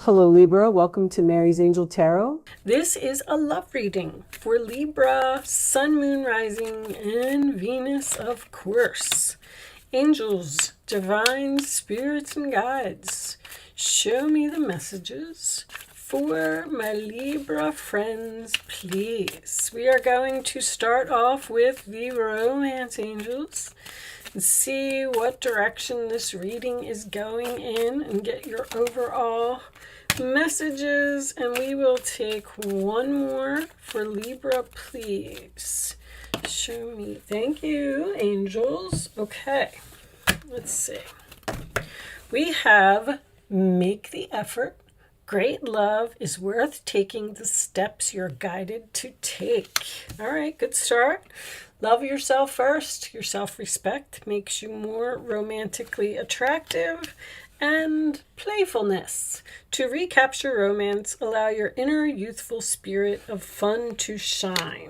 Hello Libra, welcome to Mary's Angel Tarot. This is a love reading for Libra, Sun, Moon, Rising, and Venus, of course. Angels, divine spirits, and guides, show me the messages for my Libra friends, please. We are going to start off with the romance angels and see what direction this reading is going in and get your overall messages, and we will take one more for Libra, please. Show me. Thank you, angels. Okay, let's see. We have make the effort. Great love is worth taking the steps you're guided to take. All right, good start. Love yourself first. Your self-respect makes you more romantically attractive. And playfulness. To recapture romance, allow your inner youthful spirit of fun to shine.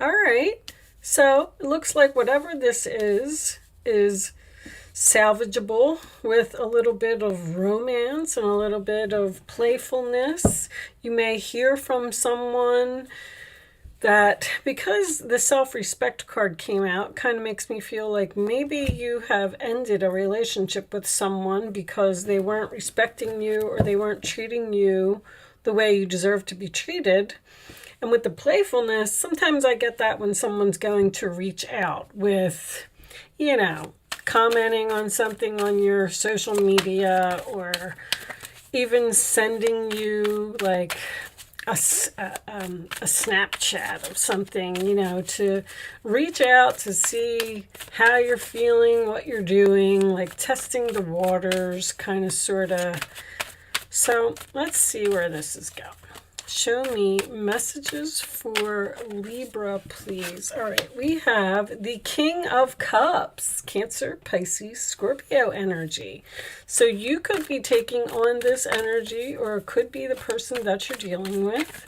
All right, so it looks like whatever this is salvageable with a little bit of romance and a little bit of playfulness. You may hear from someone that, because the self-respect card came out, kind of makes me feel like maybe you have ended a relationship with someone because they weren't respecting you or they weren't treating you the way you deserve to be treated. And with the playfulness, sometimes I get that when someone's going to reach out with, commenting on something on your social media, or even sending you like a Snapchat of something, to reach out to see how you're feeling, what you're doing, like testing the waters, kind of, sort of. So let's see where this is going. Show me messages for Libra, please. All right, we have the King of Cups, Cancer, Pisces, Scorpio energy. So you could be taking on this energy, or it could be the person that you're dealing with.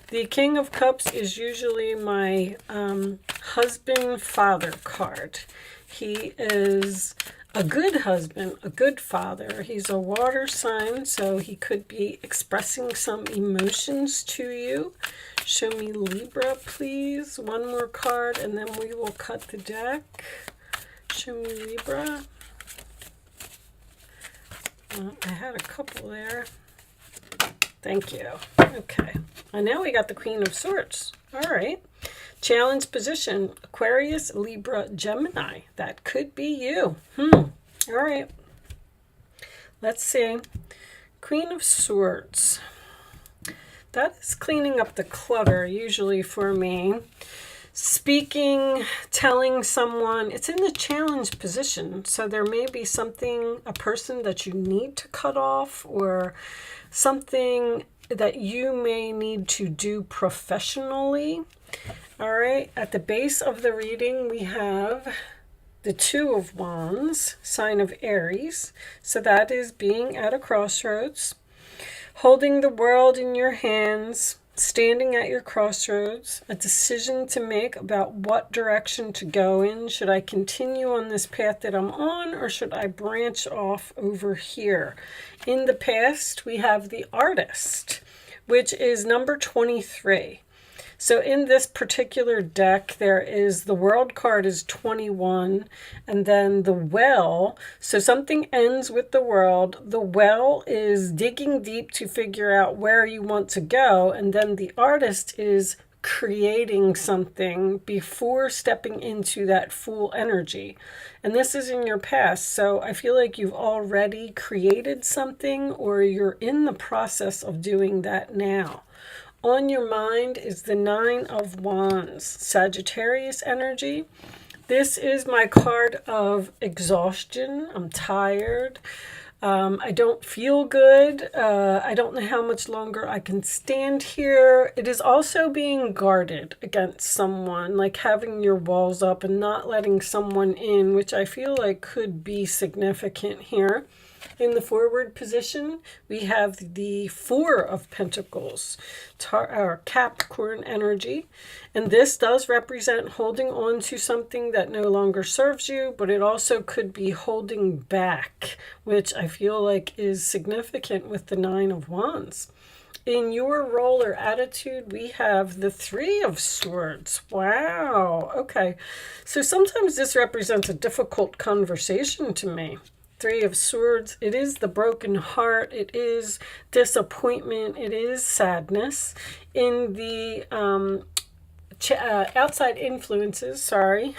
The King of Cups is usually my husband-father card. He is a good husband, a good father. He's a water sign, so he could be expressing some emotions to you. Show me Libra, please. One more card, and then we will cut the deck. Show me Libra. I had a couple there. Thank you. Okay. And now we got the Queen of Swords. All right. Challenge position, Aquarius, Libra, Gemini. That could be you. All right. Let's see. Queen of Swords. That is cleaning up the clutter usually for me. Speaking, telling someone, it's in the challenge position. So there may be something, a person that you need to cut off, or something that you may need to do professionally. All right, at the base of the reading, we have the Two of Wands, sign of Aries. So that is being at a crossroads, holding the world in your hands, standing at your crossroads, a decision to make about what direction to go in. Should I continue on this path that I'm on, or should I branch off over here? In the past, we have the Artist, which is number 23. So in this particular deck, there is the World card is 21, and then the Well. So something ends with the World. The Well is digging deep to figure out where you want to go, and then the Artist is creating something before stepping into that full energy. And this is in your past, so I feel like you've already created something, or you're in the process of doing that now. On your mind is the Nine of Wands, Sagittarius energy. This is my card of exhaustion. I'm tired. I don't feel good. I don't know how much longer I can stand here. It is also being guarded against someone, like having your walls up and not letting someone in, which I feel like could be significant here. In the forward position, we have the Four of Pentacles, our Capricorn energy. And this does represent holding on to something that no longer serves you, but it also could be holding back, which I feel like is significant with the Nine of Wands. In your role or attitude, we have the Three of Swords. Wow. Okay. So sometimes this represents a difficult conversation to me. Three of Swords, it is the broken heart, it is disappointment, it is sadness. In the outside influences, sorry,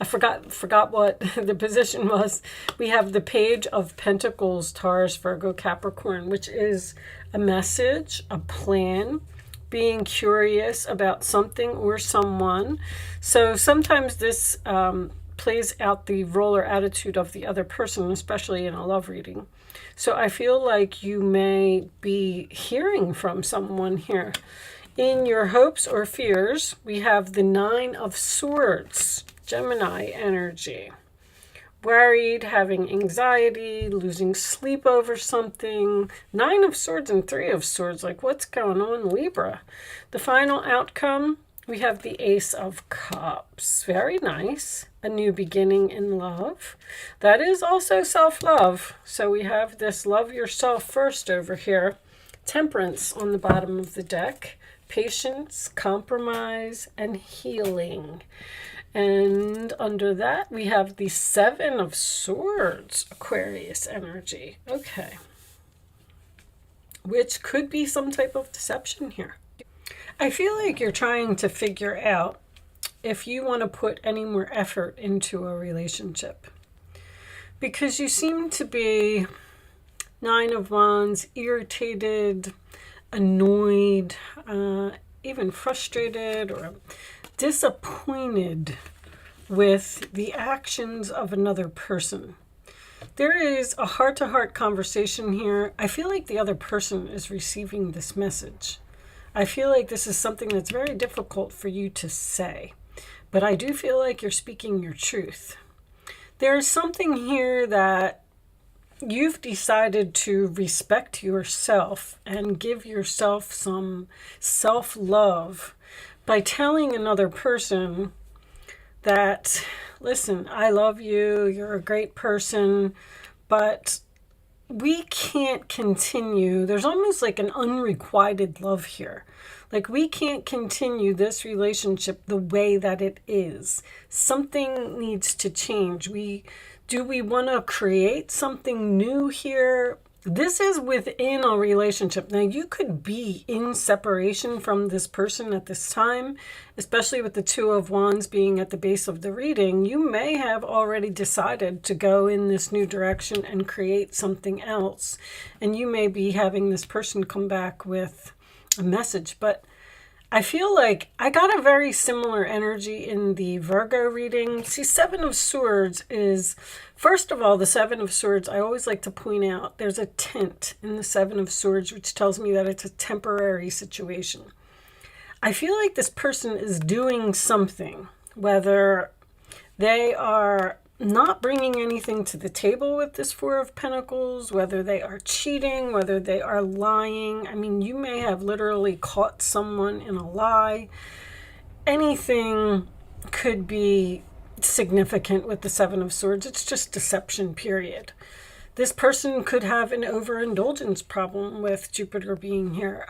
I forgot what the position was. We have the Page of Pentacles, Taurus, Virgo, Capricorn, which is a message, a plan, being curious about something or someone. So sometimes this plays out the role or attitude of the other person, especially in a love reading. So I feel like you may be hearing from someone here. In your hopes or fears, we have the Nine of Swords, Gemini energy. Worried, having anxiety, losing sleep over something. Nine of Swords and Three of Swords, like what's going on, Libra? The final outcome, we have the Ace of Cups. Very nice. A new beginning in love. That is also self-love. So we have this love yourself first over here. Temperance on the bottom of the deck. Patience, compromise, and healing. And under that, we have the Seven of Swords, Aquarius energy. Okay. Which could be some type of deception here. I feel like you're trying to figure out if you want to put any more effort into a relationship. Because you seem to be Nine of Wands, irritated, annoyed, even frustrated or disappointed with the actions of another person. There is a heart-to-heart conversation here. I feel like the other person is receiving this message. I feel like this is something that's very difficult for you to say, but I do feel like you're speaking your truth. There's something here that you've decided to respect yourself and give yourself some self-love by telling another person that, listen, I love you, you're a great person, but we can't continue. There's almost like an unrequited love here. Like we can't continue this relationship the way that it is. Something needs to change. Do we want to create something new here? This is within a relationship. Now, you could be in separation from this person at this time, especially with the Two of Wands being at the base of the reading. You may have already decided to go in this new direction and create something else. And you may be having this person come back with a message. But I feel like I got a very similar energy in the Virgo reading. See, Seven of Swords is, first of all, the Seven of Swords, I always like to point out, there's a tint in the Seven of Swords, which tells me that it's a temporary situation. I feel like this person is doing something, whether they are not bringing anything to the table with this Four of Pentacles, whether they are cheating, whether they are lying. I mean, you may have literally caught someone in a lie. Anything could be significant with the Seven of Swords. It's just deception, period. This person could have an overindulgence problem with Jupiter being here.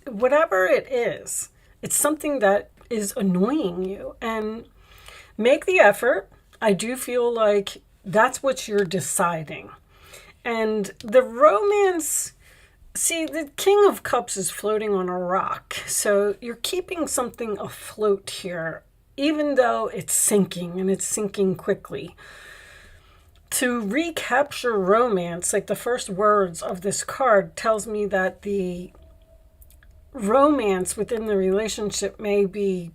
Whatever it is, it's something that is annoying you. And make the effort. I do feel like that's what you're deciding. And the romance, see, the King of Cups is floating on a rock. So you're keeping something afloat here, even though it's sinking and it's sinking quickly. To recapture romance, like the first words of this card tells me that the romance within the relationship may be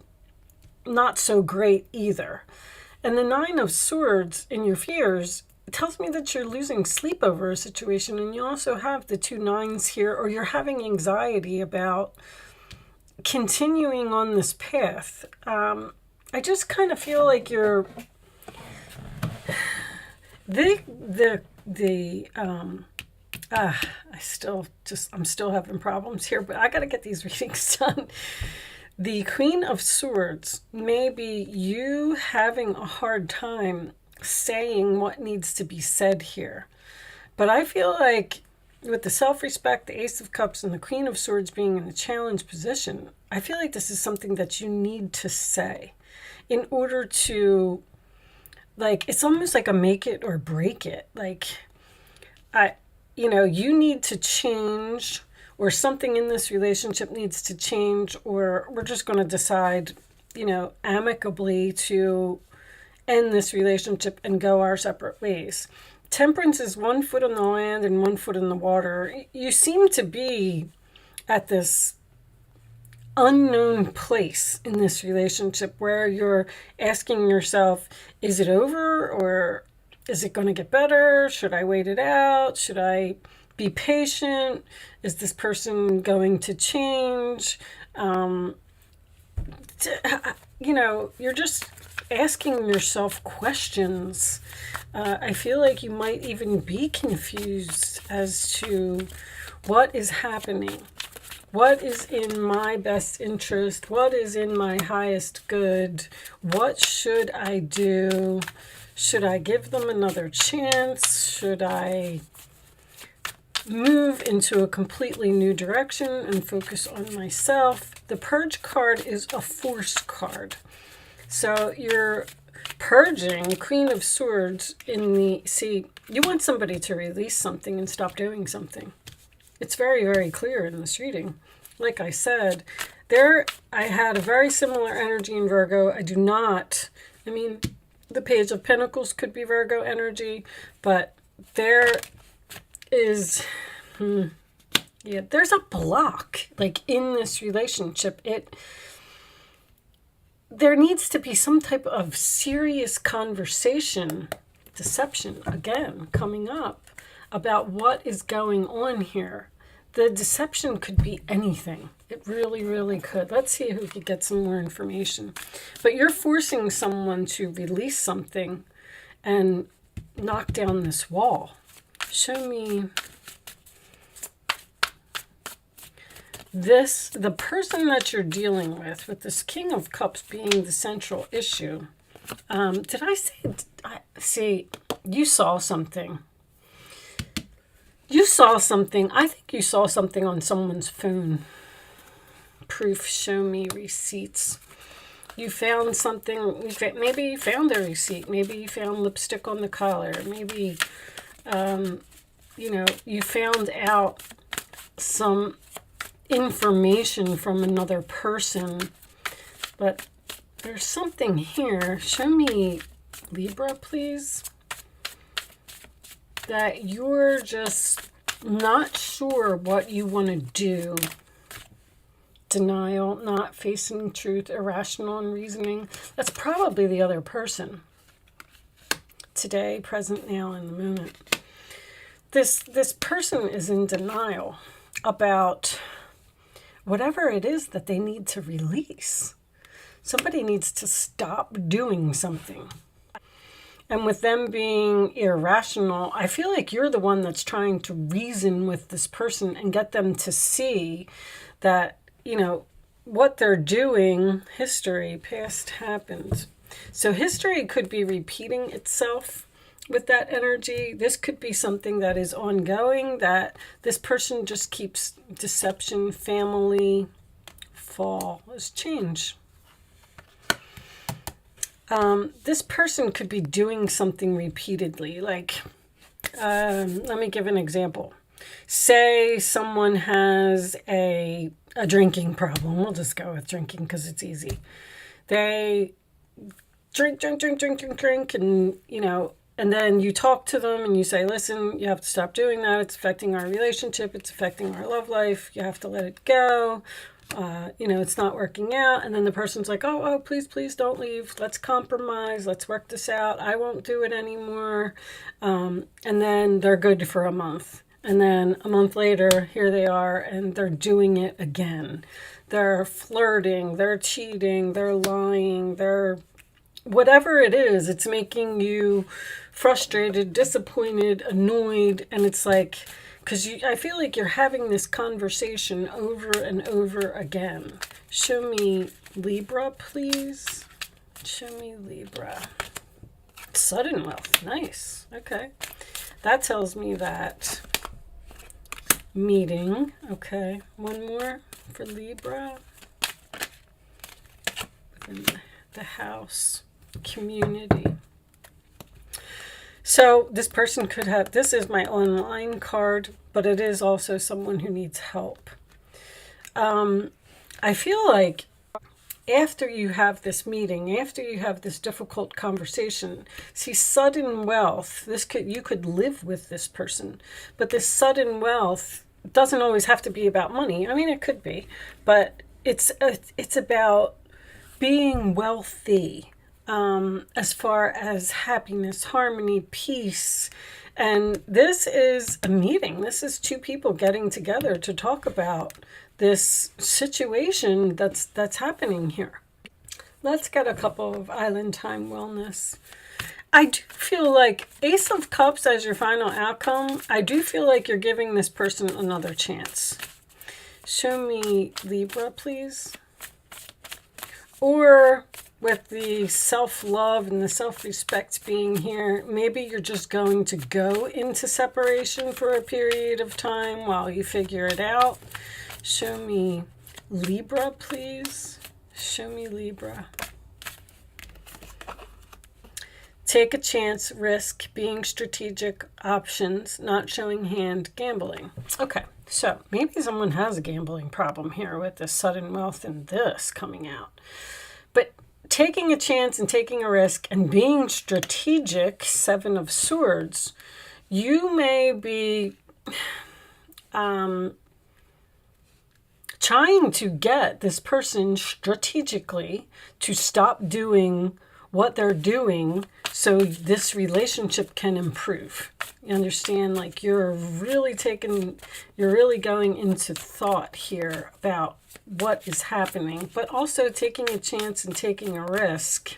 not so great either. And the Nine of Swords in your fears, it tells me that you're losing sleep over a situation, and you also have the two nines here, or you're having anxiety about continuing on this path. I just kind of feel like you're the I'm still having problems here, but I got to get these readings done. The Queen of Swords may be you having a hard time saying what needs to be said here. But I feel like with the self-respect, the Ace of Cups, and the Queen of Swords being in the challenge position, I feel like this is something that you need to say in order to, like, it's almost like a make it or break it. Like, you need to change, or something in this relationship needs to change, or we're just going to decide, amicably to end this relationship and go our separate ways. Temperance is 1 foot on the land and 1 foot in the water. You seem to be at this unknown place in this relationship where you're asking yourself, is it over, or is it going to get better? Should I wait it out? Should I be patient? Is this person going to change? You're just asking yourself questions. I feel like you might even be confused as to what is happening. What is in my best interest? What is in my highest good? What should I do? Should I give them another chance? Should I move into a completely new direction and focus on myself? The Purge card is a Force card. So you're purging, Queen of Swords, you want somebody to release something and stop doing something. It's very, very clear in this reading. Like I said, I had a very similar energy in Virgo. The Page of Pentacles could be Virgo energy, but there is, there's a block, like, in this relationship. There needs to be some type of serious conversation, deception, again, coming up about what is going on here. The deception could be anything. It really, really could. Let's see if we could get some more information. But you're forcing someone to release something and knock down this wall. Show me the person that you're dealing with this King of Cups being the central issue. Did I say, you saw something. You saw something. I think you saw something on someone's phone. Proof, show me receipts. You found something. Maybe you found a receipt. Maybe you found lipstick on the collar. Maybe, you found out some information from another person. But there's something here. Show me Libra, please. That you're just not sure what you want to do. Denial, not facing truth, irrational and reasoning. That's probably the other person. Today, present, now, in the moment. This person is in denial about whatever it is that they need to release. Somebody needs to stop doing something. And with them being irrational, I feel like you're the one that's trying to reason with this person and get them to see that, what they're doing, history, past happened. So history could be repeating itself with that energy. This could be something that is ongoing, that this person just keeps deception, family, fall, is change. This person could be doing something repeatedly. Like, let me give an example. Say someone has a drinking problem. We'll just go with drinking because it's easy. They drink, and, and then you talk to them and you say, listen, you have to stop doing that. It's affecting our relationship. It's affecting our love life. You have to let it go. It's not working out. And then the person's like, oh, please don't leave. Let's compromise. Let's work this out. I won't do it anymore. And then they're good for a month. And then a month later, here they are, and they're doing it again. They're flirting, they're cheating, they're lying, they're whatever it is, it's making you frustrated, disappointed, annoyed, and it's like, because I feel like you're having this conversation over and over again. Show me Libra, please. Show me Libra. Sudden wealth. Nice. Okay. That tells me that meeting. Okay. One more for Libra. Within the house. Community. So this person could have, this is my online card, but it is also someone who needs help. I feel like after you have this meeting, after you have this difficult conversation, see, sudden wealth, you could live with this person, but this sudden wealth doesn't always have to be about money. I mean, it could be, but it's about being wealthy. As far as happiness, harmony, peace. And this is a meeting. This is two people getting together to talk about this situation that's happening here. Let's get a couple of Island Time Wellness. I do feel like Ace of Cups as your final outcome. I do feel like you're giving this person another chance. Show me Libra, please. Or with the self-love and the self-respect being here, maybe you're just going to go into separation for a period of time while you figure it out. Show me Libra, please. Show me Libra. Take a chance, risk, being strategic, options, not showing hand, gambling. Okay, so maybe someone has a gambling problem here with this sudden wealth and this coming out. But taking a chance and taking a risk and being strategic, Seven of Swords, you may be trying to get this person strategically to stop doing what they're doing so this relationship can improve. You understand? Like you're really going into thought here about what is happening, but also taking a chance and taking a risk.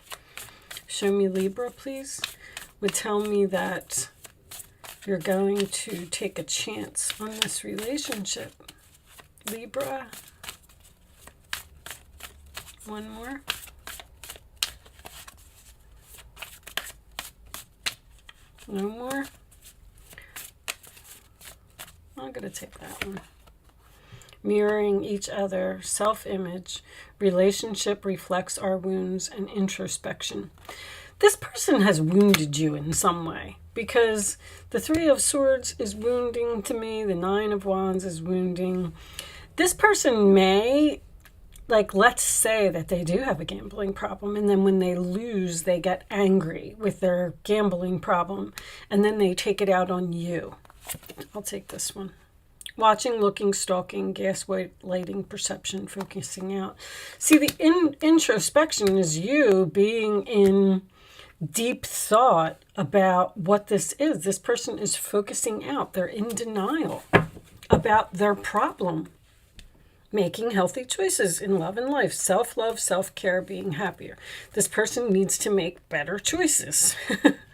Show me Libra, please. Would tell me that you're going to take a chance on this relationship. Libra. One more. No more. I'm going to take that one. Mirroring each other, self-image, relationship reflects our wounds, and introspection. This person has wounded you in some way because the Three of Swords is wounding to me. The Nine of Wands is wounding. This person may, like, let's say that they do have a gambling problem, and then when they lose, they get angry with their gambling problem, and then they take it out on you. I'll take this one. Watching, looking, stalking, gaslighting, perception, focusing out. See, the introspection is you being in deep thought about what this is. This person is focusing out. They're in denial about their problem. Making healthy choices in love and life. Self-love, self-care, being happier. This person needs to make better choices.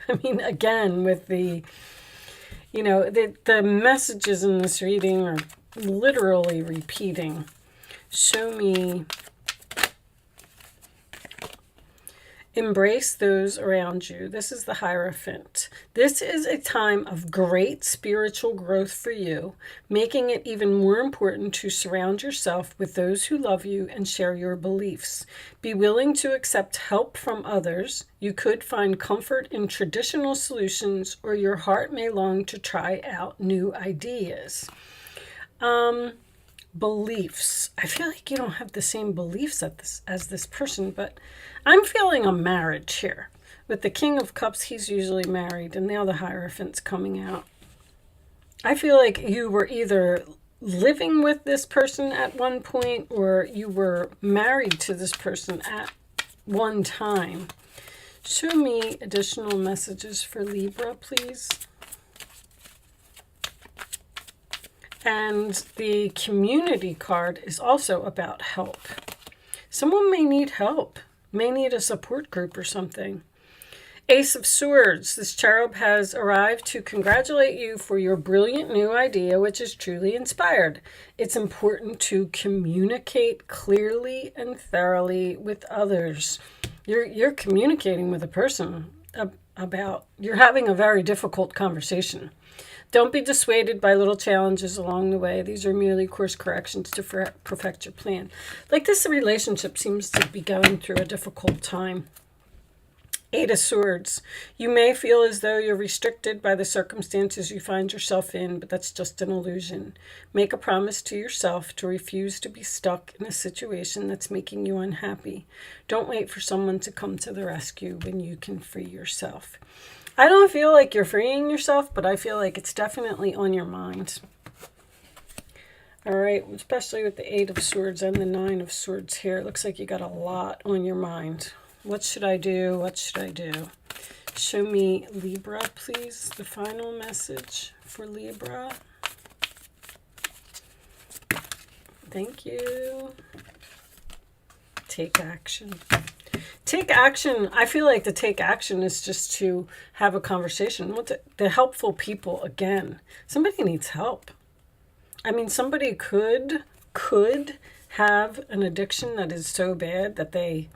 I mean, again, with the... You know, the messages in this reading are literally repeating. Show me. Embrace those around you. This is the Hierophant. This is a time of great spiritual growth for you, making it even more important to surround yourself with those who love you and share your beliefs. Be willing to accept help from others. You could find comfort in traditional solutions, or your heart may long to try out new ideas. Beliefs. I feel like you don't have the same beliefs as this person, but I'm feeling a marriage here. With the King of Cups, he's usually married, and now the Hierophant's coming out. I feel like you were either living with this person at one point, or you were married to this person at one time. Show me additional messages for Libra, please. And the Community card is also about help. Someone may need help, may need a support group or something. Ace of Swords. This cherub has arrived to congratulate you for your brilliant new idea, which is truly inspired. It's important to communicate clearly and thoroughly with others. You're communicating with a person about, you're having a very difficult conversation. Don't be dissuaded by little challenges along the way. These are merely course corrections to perfect your plan. Like this relationship seems to be going through a difficult time. Eight of Swords. You may feel as though you're restricted by the circumstances you find yourself in, but that's just an illusion. Make a promise to yourself to refuse to be stuck in a situation that's making you unhappy. Don't wait for someone to come to the rescue when you can free yourself. I don't feel like you're freeing yourself, but I feel like it's definitely on your mind. All right, especially with the Eight of Swords and the Nine of Swords here. It looks like you got a lot on your mind. What should I do? What should I do? Show me Libra, please. The final message for Libra. Thank you. Take action. Take action. I feel like the take action is just to have a conversation with the helpful people again. Somebody needs help. I mean, somebody could have an addiction that is so bad that they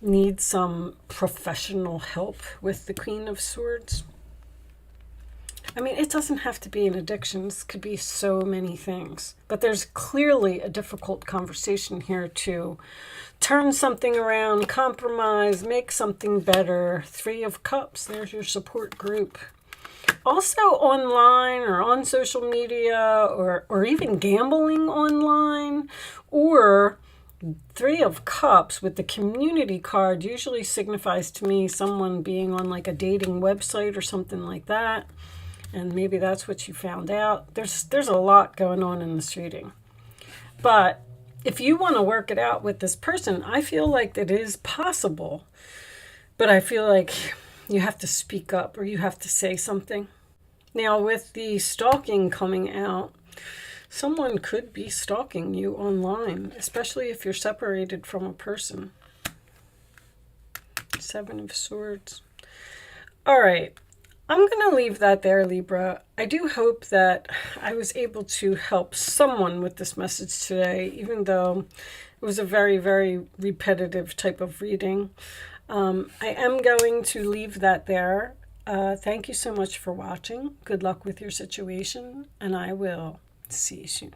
need some professional help with the Queen of Swords. I mean, it doesn't have to be an addiction. This could be so many things. But there's clearly a difficult conversation here to turn something around, compromise, make something better. Three of Cups, there's your support group. Also online or on social media or even gambling online, or Three of Cups with the community card usually signifies to me someone being on like a dating website or something like that. And maybe that's what you found out. There's a lot going on in this reading. But if you want to work it out with this person, I feel like it is possible. But I feel like you have to speak up or you have to say something. Now with the stalking coming out, someone could be stalking you online, especially if you're separated from a person. Seven of Swords. All right. I'm going to leave that there, Libra. I do hope that I was able to help someone with this message today, even though it was a very, very repetitive type of reading. I am going to leave that there. Thank you so much for watching. Good luck with your situation, and I will see you soon.